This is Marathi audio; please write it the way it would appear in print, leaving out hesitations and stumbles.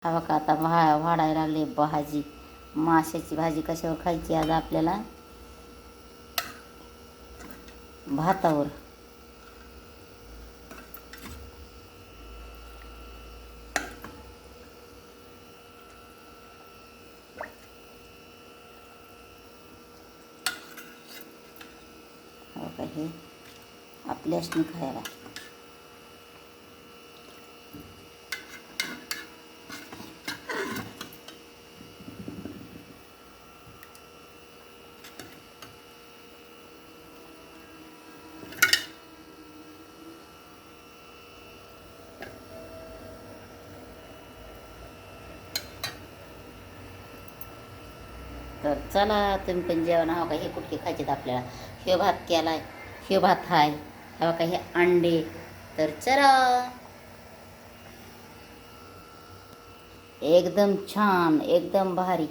हा बघा आता वाढायला लागली भाजी. माशाची भाजी कशावर खायची आज आपल्याला? भातावर. हो का, हे आपल्याशनी खायला. तर चला तुम्ही पण जेवण. हो का, हे कुठले खायचेत आपल्याला? हे भात केलाय, हे भात हाय, हे बघा, हे अंडे. तर चला, एकदम छान, एकदम भारी.